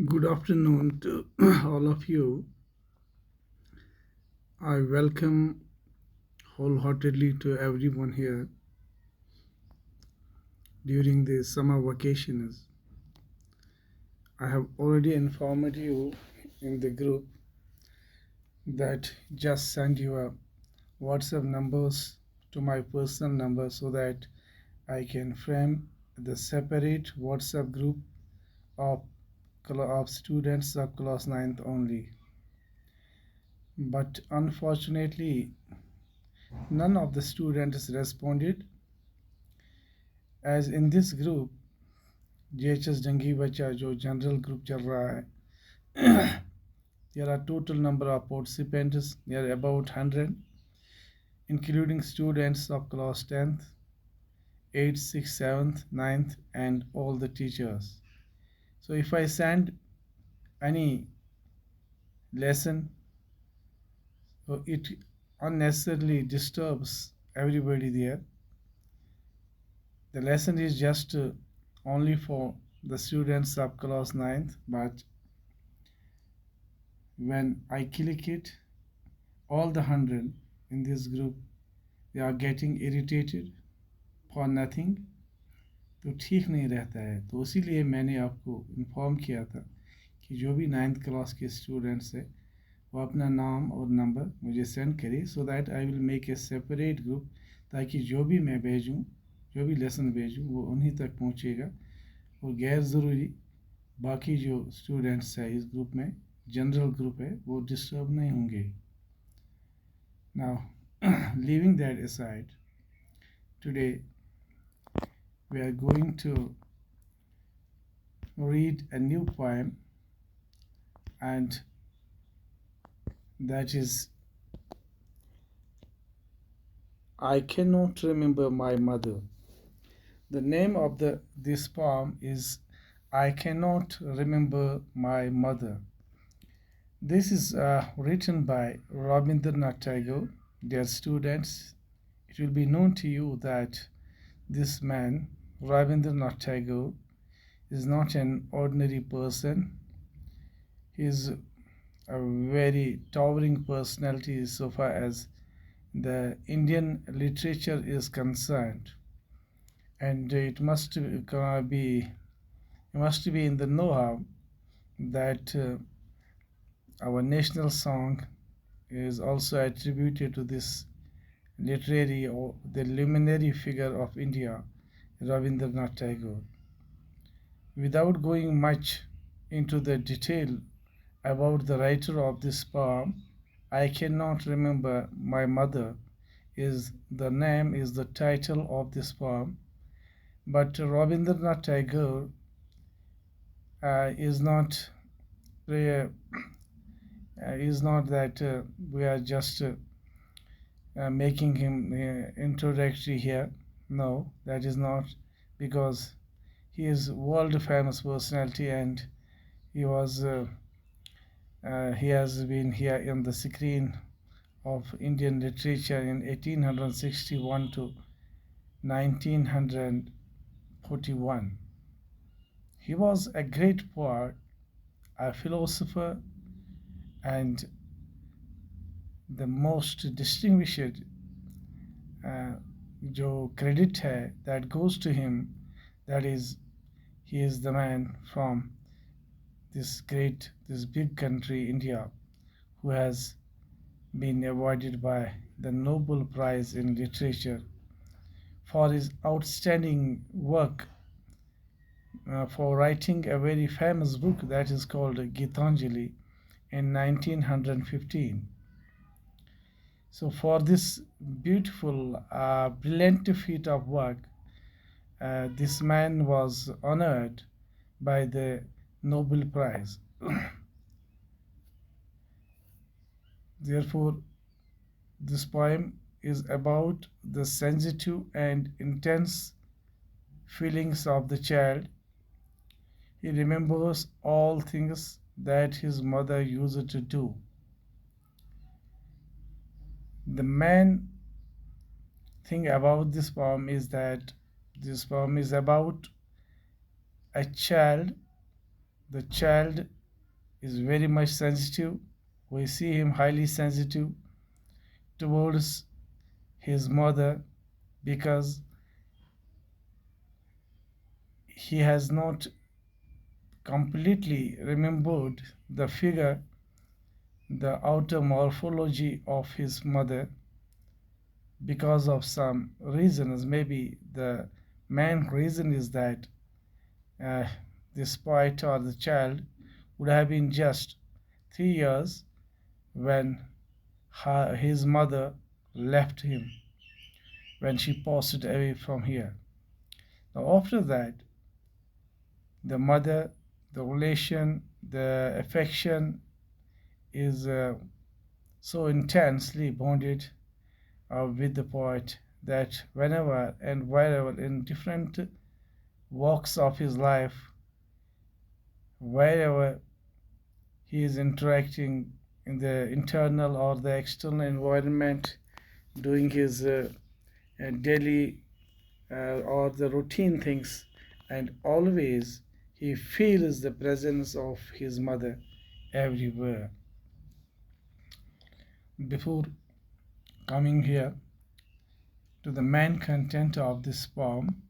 Good afternoon to all of you. I welcome wholeheartedly to everyone here during the summer vacations. I have already informed you in the group that just send your WhatsApp numbers to my personal number so that I can frame the separate WhatsApp group of, of students of class ninth only. But unfortunately, none of the students responded, as in this group JHS जंगी बच्चा जो general group चल रहा है, there are total number of participants near about 100, including students of class 10th, 8th, 6th, 7th, 9th, and all the teachers. So if I send any lesson, so it unnecessarily disturbs everybody there. The lesson is just only for the students of class 9th, but when I click it, all the 100 in this group, they are getting irritated for nothing. तो ठीक नहीं रहता है, तो इसीलिए मैंने आपको inform किया था कि जो भी 9th क्लास के स्टूडेंट्स है वो अपना नाम और नंबर मुझे सेंड करे, so that I will make a separate group, ताकि जो भी मैं भेजूँ, जो भी लेसन भेजूँ वो उन्हीं तक पहुँचेगा और गैर ज़रूरी बाकी जो स्टूडेंट्स है इस ग्रुप में, जनरल ग्रुप है, वो डिस्टर्ब नहीं होंगे. Now, leaving that aside, today we are going to read a new poem, and that is I Cannot Remember My Mother. The name of this poem is I Cannot Remember My Mother. This is written by Rabindranath Tagore. Dear students, it will be known to you that this man, Rabindranath Tagore, is not an ordinary person. He is a very towering personality so far as the Indian literature is concerned. And it must be in the know-how that our national song is also attributed to this literary or the luminary figure of India, Rabindranath Tagore. Without going much into the detail about the writer of this poem, I Cannot Remember My Mother is the title of this poem. But Rabindranath Tagore is not that we are just making him introductory here. No, that is not, because he is world famous personality, and he has been here in the screen of Indian literature in 1861 to 1941. He was a great poet, a philosopher, and the most distinguished जो credit है that goes to him, that is, he is the man from this big country India who has been awarded by the Nobel Prize in Literature for his outstanding work for writing a very famous book that is called Gitanjali in 1915. So for this beautiful, brilliant feat of work, this man was honored by the Nobel Prize. Therefore, this poem is about the sensitive and intense feelings of the child. He remembers all things that his mother used to do. The main thing about this poem is that this poem is about a child, the child is very much sensitive. We see him highly sensitive towards his mother because he has not completely remembered the figure, the outer morphology of his mother because of some reasons. Maybe the main reason is that uh, this poet or the child would have been just 3 years when his mother left him, when she passed away from here. Now, after that, the mother, the relation, the affection is so intensely bonded with the poet that whenever and wherever in different walks of his life, wherever he is interacting in the internal or the external environment, doing his daily or the routine things, and always he feels the presence of his mother everywhere. Before coming here to the main content of this poem,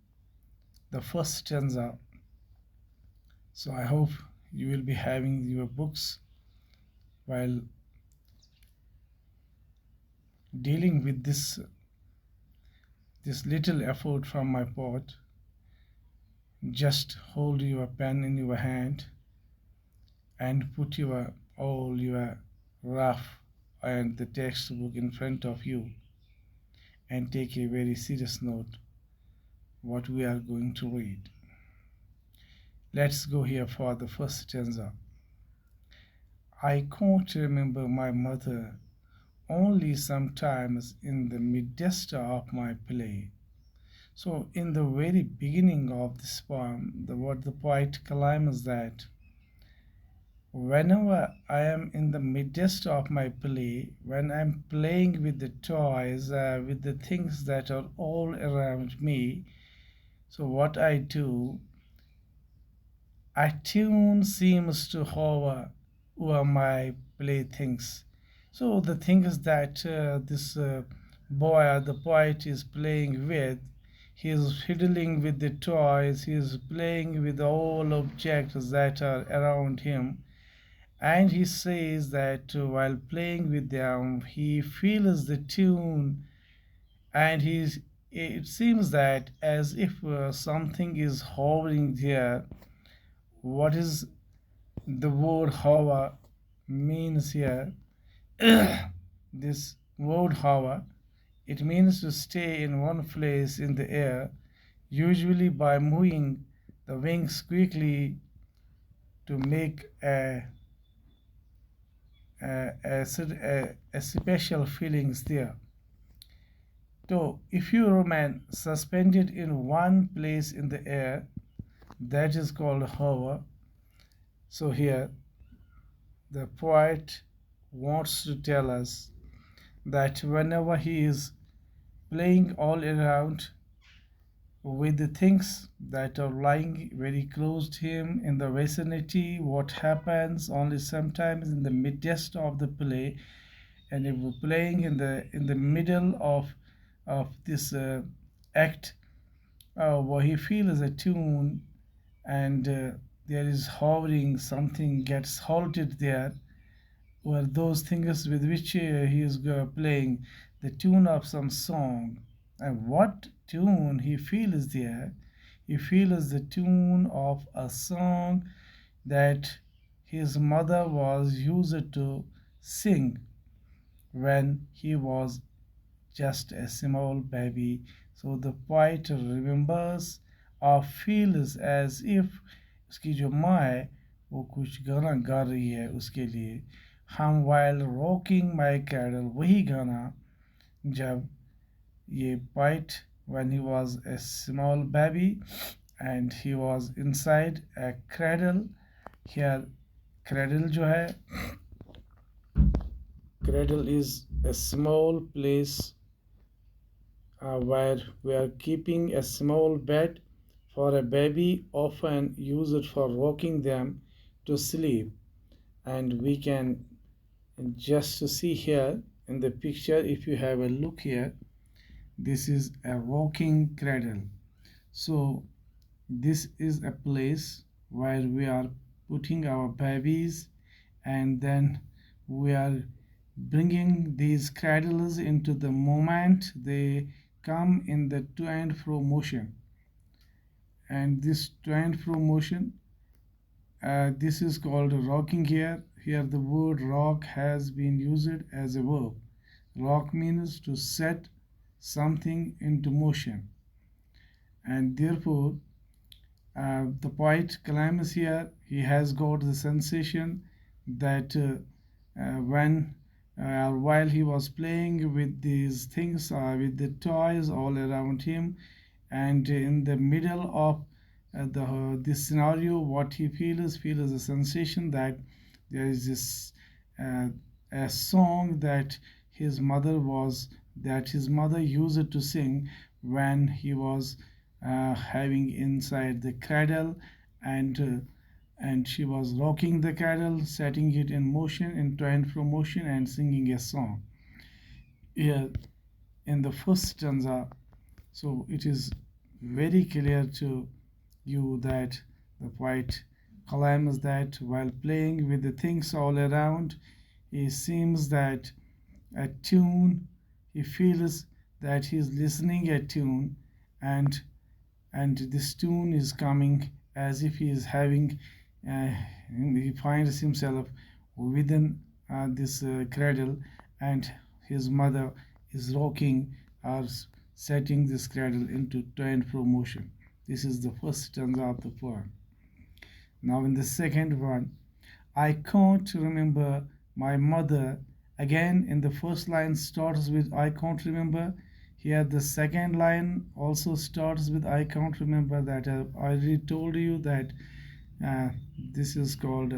the first stanza, so I hope you will be having your books while dealing with this little effort from my part. Just hold your pen in your hand and put your all your rough and the textbook in front of you and take a very serious note what we are going to read. Let's go here for the first stanza. I can't remember my mother, only sometimes in the midst of my play. So in the very beginning of this poem, what the poet claims that whenever I am in the midst of my play, when I'm playing with the toys, with the things that are all around me, so what I do, a tune seems to hover over my playthings. So the thing is that this boy or the poet is playing with, he is fiddling with the toys, he is playing with all objects that are around him, and he says that while playing with them he feels the tune, and it seems that as if something is hovering there. What is the word hover means here? This word hover, it means to stay in one place in the air, usually by moving the wings quickly to make a special feelings there. So if you remain suspended in one place in the air, that is called hover. So here the poet wants to tell us that whenever he is playing all around with the things that are lying very close to him in the vicinity, what happens only sometimes in the midst of the play, and if we're playing in the middle of this act, where he feels a tune, and there is hovering, something gets halted there, were those things with which he is playing the tune of some song. And what tune he feels there? He feels the tune of a song that his mother was used to sing when he was just a small baby. So the poet remembers or feels as if उसकी जो माँ है वो कुछ गाना गा रही है उसके लिए. हम while rocking my cradle, वही गाना जब ये poet when he was a small baby and he was inside a cradle. Here cradle जो है, cradle is a small place where we are keeping a small bed for a baby, often used for rocking them to sleep. and we can just see here in the picture. If you have a look here, this is a rocking cradle. So this is a place where we are putting our babies, and then we are bringing these cradles into the moment they come in the to and fro motion. And this to and fro motion, this is called rocking here. Here the word rock has been used as a verb. Rock means to set something into motion, and therefore the poet Calamus here, he has got the sensation that when while he was playing with these things, with the toys all around him, and in the middle of this scenario, what he feels a sensation that there is this uh, a song that his mother used to sing when he was having inside the cradle, and she was rocking the cradle, setting it in motion, in to and fro motion, and singing a song. Here in the first stanza, so it is very clear to you that the poet claims that while playing with the things all around, he seems that a tune, he feels that he is listening a tune, and this tune is coming as if he is having uh, he finds himself within this cradle, and his mother is rocking or setting this cradle into to and fro motion. This is the first stanza of the poem. Now in the second one, I can't remember my mother. Again, in the first line starts with I can't remember. Here the second line also starts with I can't remember. That I already told you that this is called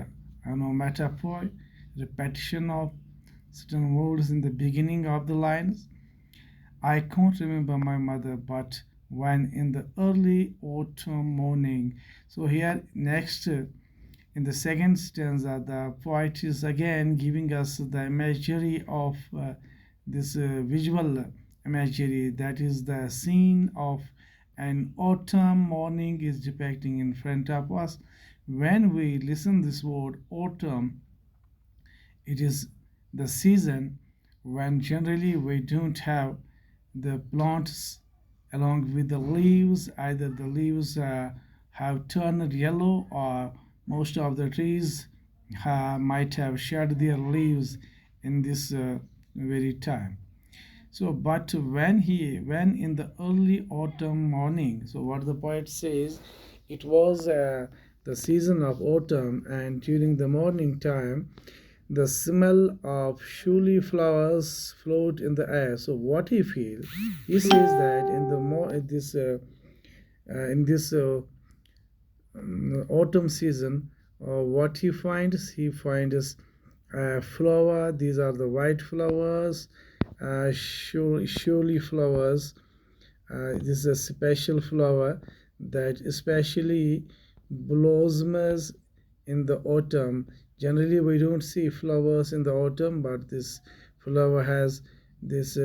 metaphor, repetition of certain words in the beginning of the lines. I can't remember my mother, but when in the early autumn morning. So here next in the second stanza, the poet is again giving us the imagery of this visual imagery, that is the scene of an autumn morning is depicting in front of us. When we listen this word autumn, it is the season when generally we don't have the plants along with the leaves. Either the leaves have turned yellow, or most of the trees might have shed their leaves in this very time. So but when in the early autumn morning, so what the poet says, it was the season of autumn, and during the morning time the smell of shuli flowers float in the air. So what he feels, he says that in the in this autumn season, what he finds a flower. These are the white flowers, shuli flowers. This is a special flower that especially blossoms in the autumn. Generally, we don't see flowers in the autumn, but this flower has this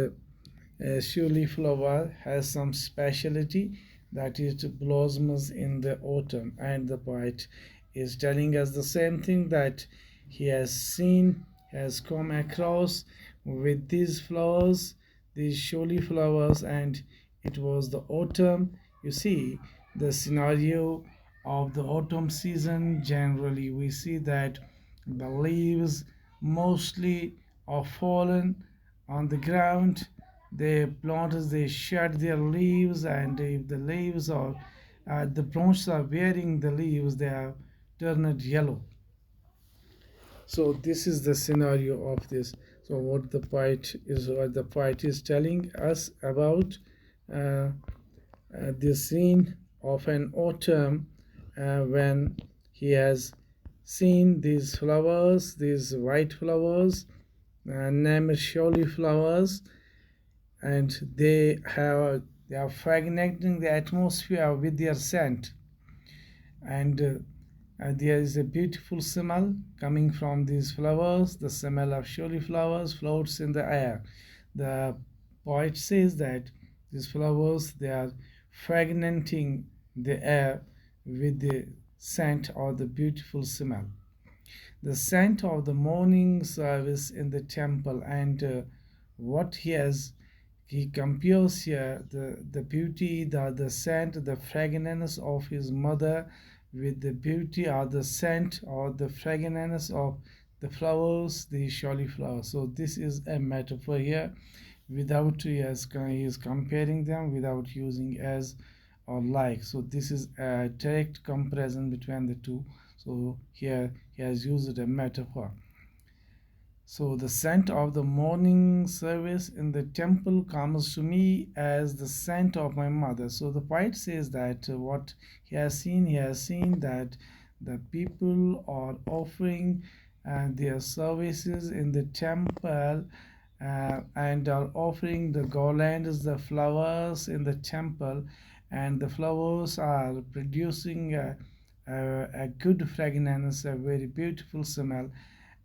shuli flower has some speciality, that it blossoms in the autumn. And the poet is telling us the same thing, that he has seen, has come across with these flowers, these shuli flowers, and it was the autumn. You see, the scenario of the autumn season, generally we see that the leaves mostly are fallen on the ground. The plants, they shed their leaves, and if the leaves are the branches are bearing the leaves, they are turned yellow. So this is the scenario of this. So what the poet is telling us about uh, the scene of an autumn, when he has seen these flowers, these white flowers, named Shirley flowers, and they are fragmenting the atmosphere with their scent. And There is a beautiful smell coming from these flowers. The smell of surely flowers floats in the air. The poet says that these flowers they are fragmenting the air with the scent or the beautiful smell. The scent of the morning service in the temple and what he compares here the beauty, the scent, the fragrance of his mother with the beauty or the scent or the fragrance of the flowers, the surely flowers. So this is a metaphor here without he is comparing them without using as or like. So this is a direct comparison between the two. So here he has used a metaphor. So the scent of the morning service in the temple comes to me as the scent of my mother. So the poet says that what he has seen that the people are offering their services in the temple and are offering the garlands, the flowers in the temple, and the flowers are producing a good fragrance, a very beautiful smell,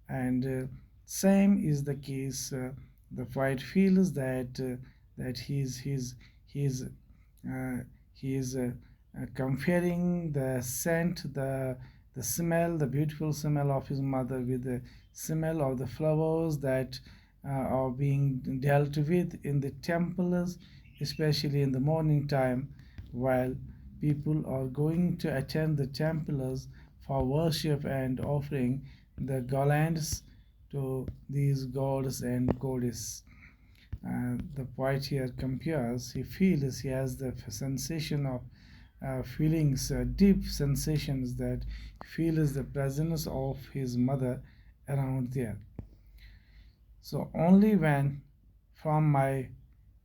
and same is the case. The poet feels that he's uh, he is comparing the scent, the smell, the beautiful smell of his mother with the smell of the flowers that are being dealt with in the temples, especially in the morning time, while people are going to attend the temples for worship and offering the garlands to these gods and goddesses. The poet here compares, he feels, he has the sensation of feelings, deep sensations that feels the presence of his mother around there. So only when from my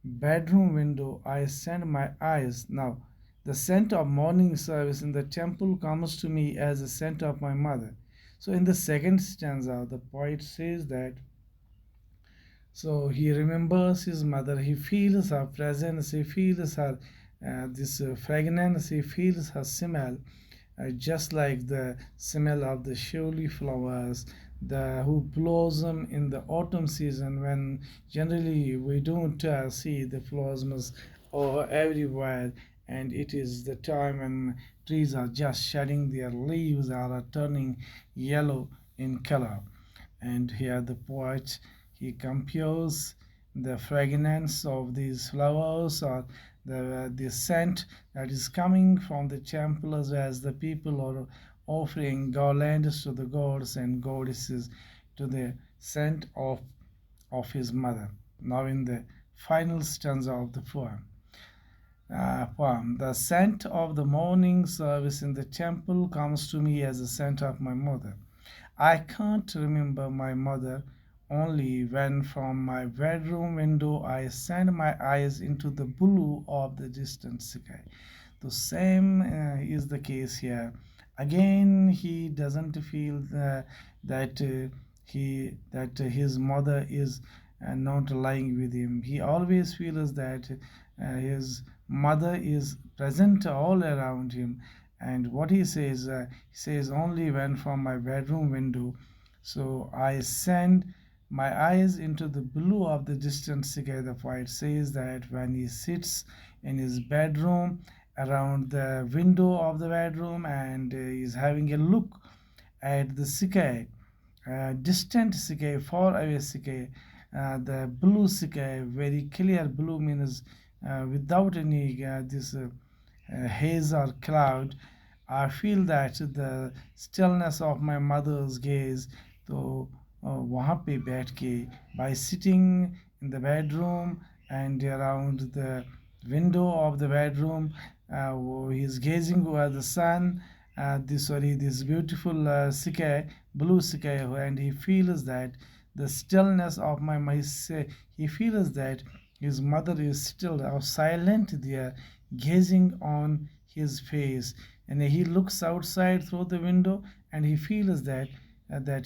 bedroom window I send my eyes. Now, the scent of morning service in the temple comes to me as the scent of my mother. So in the second stanza, the poet says that so he remembers his mother, he feels her presence, he feels her this fragrance, he feels her smell, just like the smell of the surely flowers who blossom in the autumn season when generally we don't see the blossoms or everywhere, and it is the time when trees are just shedding their leaves or are turning yellow in color. And here the poet he compares the fragrance of these flowers or the scent that is coming from the temples as the people are offering garlands to the gods and goddesses to the scent of his mother. Now in the final stanza of the poem, the scent of the morning service in the temple comes to me as the scent of my mother. I can't remember my mother only when from my bedroom window I send my eyes into the blue of the distant sky. The same is the case here. Again, he doesn't feel that his mother is not lying with him. He always feels that his mother is present all around him. And what he says only when from my bedroom window. So I send my eyes into the blue of the distant sky. The poet says that when he sits in his bedroom around the window of the bedroom and is having a look at the sky, distant sky, far away sky, the blue sky, very clear blue means without any this haze or cloud. I feel that the stillness of my mother's gaze. तो वहाँ पे बैठ के by sitting in the bedroom and around the window of the bedroom, he's gazing over the sun, this beautiful sky, blue sky, and he feels that the stillness of he feels that his mother is still silent there, gazing on his face, and he looks outside through the window, and he feels that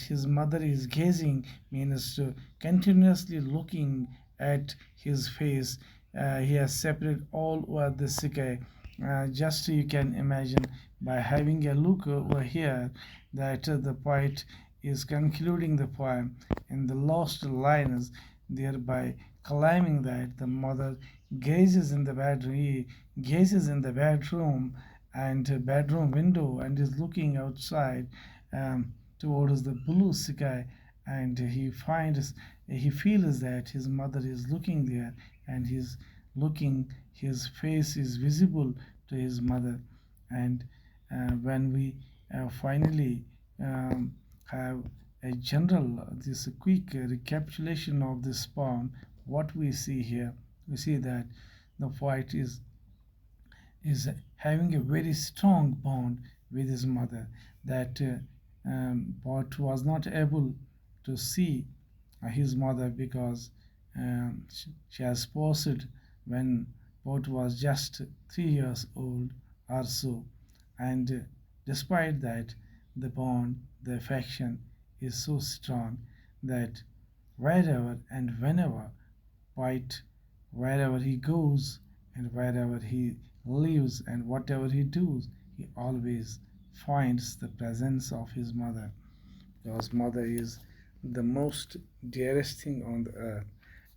his mother is gazing, means continuously looking at his face. He has separated all over the sky, just you can imagine by having a look over here that the poet is concluding the poem in the last lines, thereby claiming that the mother gazes in the bedroom, he gazes in the bedroom and bedroom window and is looking outside towards the blue sky, and he feels that his mother is looking there, and he's looking, his face is visible to his mother. And when we finally have a general, this quick recapitulation of this poem, what we see here, we see that the poet is having a very strong bond with his mother, that poet was not able to see his mother because she has passed when poet was just 3 years old or so. And despite that, the bond, the affection is so strong that wherever and whenever poet, wherever he goes and wherever he lives and whatever he does, he always finds the presence of his mother, because mother is the most dearest thing on the earth,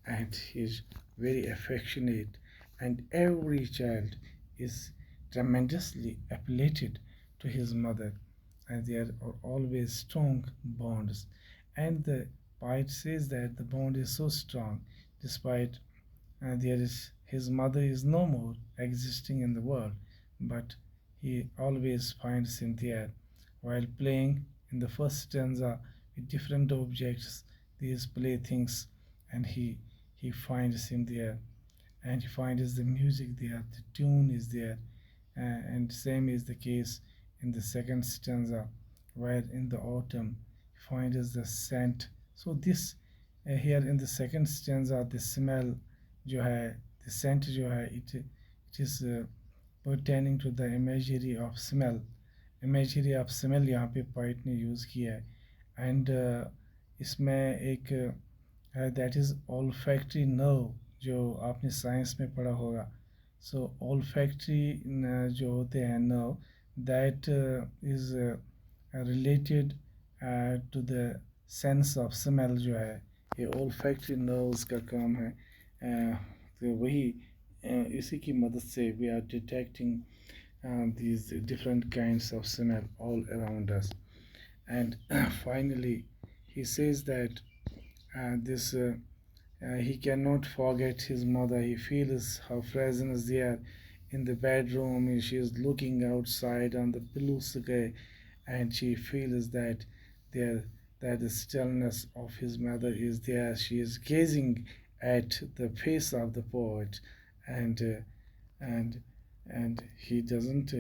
and he is very affectionate, and every child is tremendously appreciated to his mother, and there are always strong bonds. And the poet says that the bond is so strong despite there is his mother is no more existing in the world, but he always finds him there while playing in the first stanza with different objects, these playthings, and he finds him there, and he finds the music there, the tune is there, and same is the case in the second stanza, where in the autumn he finds the scent. So this here in the second stanza, the smell जो है, the scent जो है, it is pertaining to the imagery of smell. Imagery of smell यहाँ पे poet ने use किया है, and इसमें एक that is olfactory nerve जो आपने साइंस में पढ़ा होगा. So olfactory जो होते हैं nerve, that is related to the sense of smell जो है, ये olfactory nerves का काम है. तो वही इसी की मदद से we are detecting these different kinds of smell all around us. And finally he says that this he cannot forget his mother. He feels her presence there in the bedroom, and she is looking outside on the blue sky, and she feels that there, that the stillness of his mother is there. She is gazing at the face of the poet, and and and he doesn't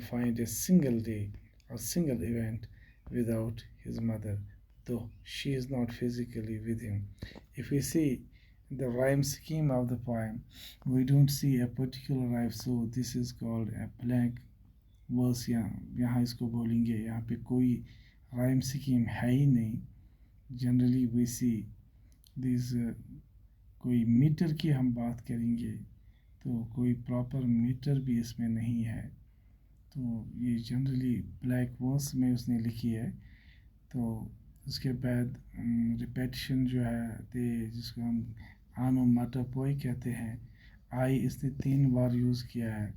find a single day or single event without his mother, though she is not physically with him. If we see the rhyme scheme of the poem, we don't see a particular rhyme, so this is called a blank verse. यहाँ इसको बोलेंगे, यहाँ पे कोई rhyme scheme है ही नहीं. Generally we see these कोई metre की हम बात करेंगे तो कोई प्रॉपर मीटर भी इसमें नहीं है. तो ये जनरली ब्लैक वर्स में उसने लिखी है. तो उसके बाद रिपेटिशन जो है, जिसको हम आनोमाटोपोई कहते हैं, आई इसने 3 बार यूज़ किया है.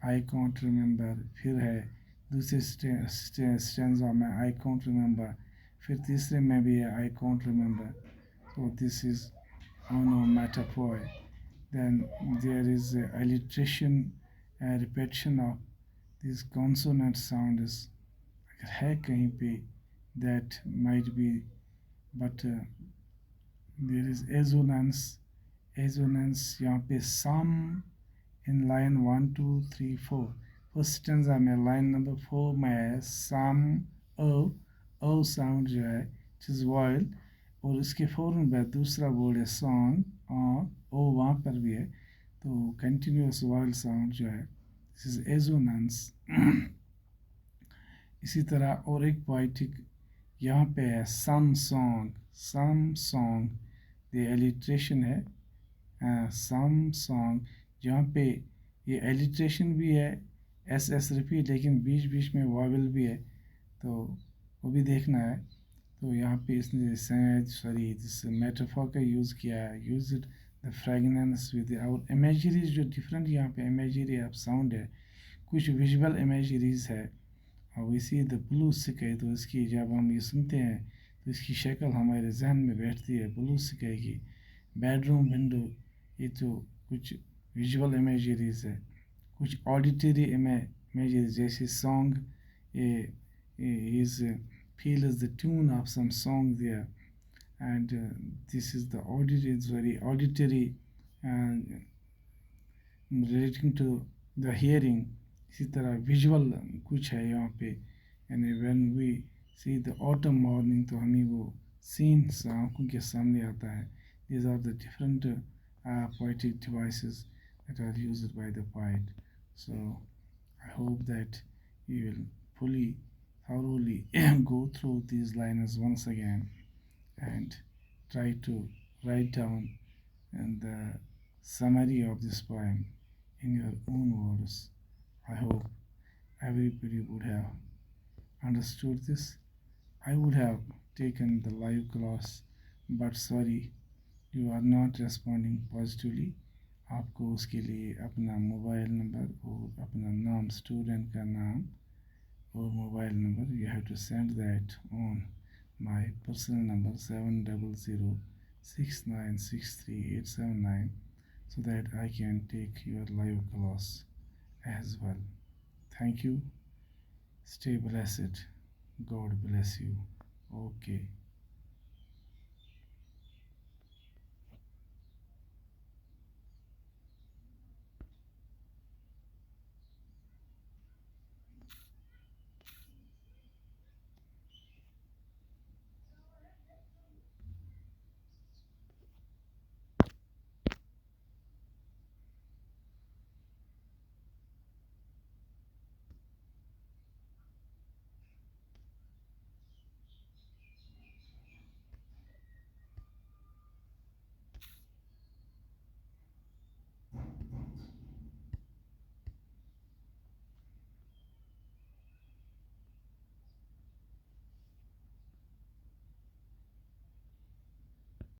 आई कॉन्ट रिमेंबर, फिर है दूसरे स्टेंजा में आई कॉन्ट रिमेंबर, फिर तीसरे में भी है I can't remember. So this is onomatopoeia. Then there is alliteration, repetition of these consonant sounds. अगर है कहीं पे that might be, but there is assonance. Assonance यहाँ पे some in line 1 2 3 4. First stanza में line number 4 में है some o sound जो है, which is vowel, और इसके फ़ौरन बाद दूसरा वर्ड है सॉन्ग, ओ वहाँ पर भी है. तो कंटिन्यूस वॉयल साउंड जो है, दिस इज एजोनेंस. इसी तरह और एक पोइटिक यहाँ पे है सम सॉन्ग, द एलिट्रेशन है सम सॉन्ग, जहाँ पे ये एलिट्रेशन भी है, एस एस रिपीट, लेकिन बीच बीच में वावल भी है, तो वो भी देखना है। तो यहाँ पे इसने दिस मेटाफर का यूज़ किया है, use it the fragrance with और इमेजरीज जो डिफरेंट यहाँ पे इमेजरी ऑफ साउंड है, कुछ विजुअल इमेजरीज है। और we see the blue sky, तो इसकी जब हम ये सुनते हैं तो इसकी शक्ल हमारे जहन में बैठती है ब्लू स्काई की। बेडरूम विंडो, ये तो कुछ विजुअल इमेजरीज है। कुछ ऑडिटरी images जैसे song, is feel is the tune of some song there, and this is the auditory, it's very auditory and relating to the hearing। इसी तरह visual कुछ है यहाँ पे, यानी when we see the autumn morning, तो हमें वो सीन्स आंखों के सामने आता है। these are the different poetic devices that are used by the poet। So I hope that you will fully, thoroughly go through these lines once again and try to write down the summary of this poem in your own words. I hope everybody would have understood this। I would have taken the live class, but sorry, you are not responding positively। आपको उसके लिए अपना mobile number और अपना नाम, student का नाम और mobile number, you have to send that on my personal number 7006963879, so that I can take your live class as well। Thank you, stay blessed, God bless you। Okay।